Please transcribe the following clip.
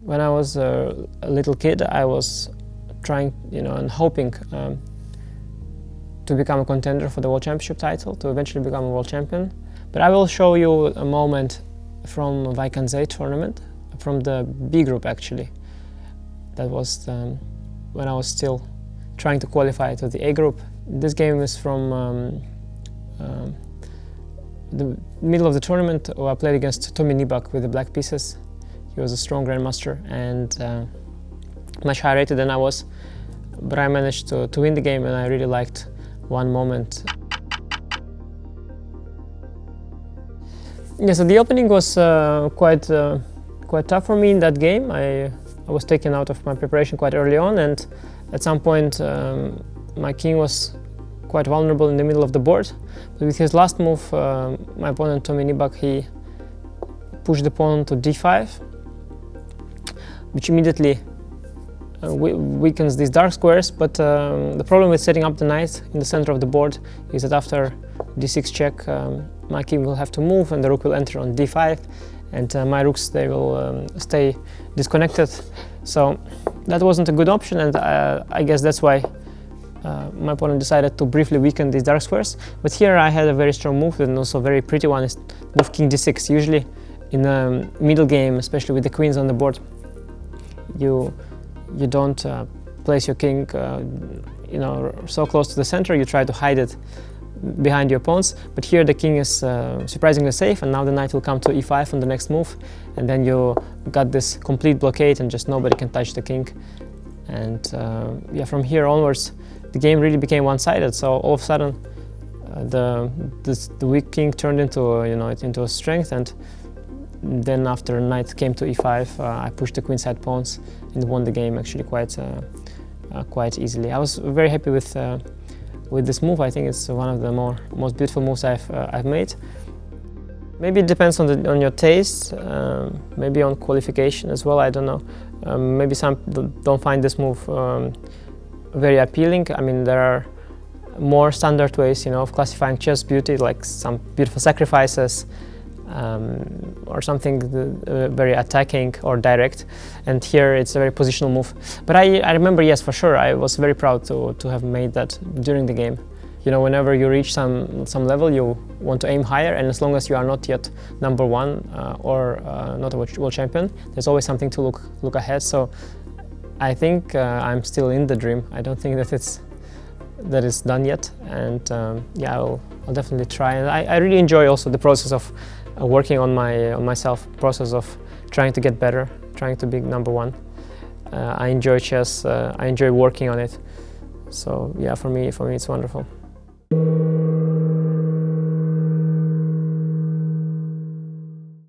When I was a little kid, I was trying, and hoping to become a contender for the World Championship title, to eventually become a world champion. But I will show you a moment from Vaikanzai tournament, from the B group actually. That was when I was still trying to qualify to the A group. This game is from the middle of the tournament. I played against Tomi Nibak with the black pieces. He was a strong grandmaster and much higher rated than I was, but I managed to win the game, and I really liked one moment. Yeah, so the opening was quite tough for me in that game. I was taken out of my preparation quite early on, and at some point my king was quite vulnerable in the middle of the board. But with his last move, my opponent Tomi Nibak, he pushed the pawn to d5, which immediately weakens these dark squares. But the problem with setting up the knight in the center of the board is that after d6 check, my king will have to move and the rook will enter on d5, and my rooks, they will stay disconnected. So that wasn't a good option, and I guess that's why my opponent decided to briefly weaken these dark squares. But here I had a very strong move, and also a very pretty one, is move king d6. Usually in a middle game, especially with the queens on the board, you don't place your king so close to the center. You try to hide it behind your pawns, but here the king is surprisingly safe, and now the knight will come to e5 on the next move, and then you got this complete blockade and just nobody can touch the king. And yeah, from here onwards the game really became one-sided. So all of a sudden the weak king turned into into a strength, and then after knight came to e5, I pushed the queenside pawns and won the game actually quite easily. I was very happy with this move. I think it's one of the most beautiful moves I've made. Maybe it depends on your taste, maybe on qualification as well. I don't know. Maybe some don't find this move very appealing. I mean, there are more standard ways, of classifying chess beauty, like some beautiful sacrifices, or something very attacking or direct, and here it's a very positional move. But I remember, yes, for sure, I was very proud to have made that during the game. Whenever you reach some level, you want to aim higher, and as long as you are not yet number one or not a world champion, there's always something to look ahead. So I think I'm still in the dream. I don't think that it's done yet, and yeah, I'll definitely try. And I really enjoy also the process of working on myself, process of trying to get better, trying to be number one. I enjoy chess. I enjoy working on it. So yeah, for me it's wonderful.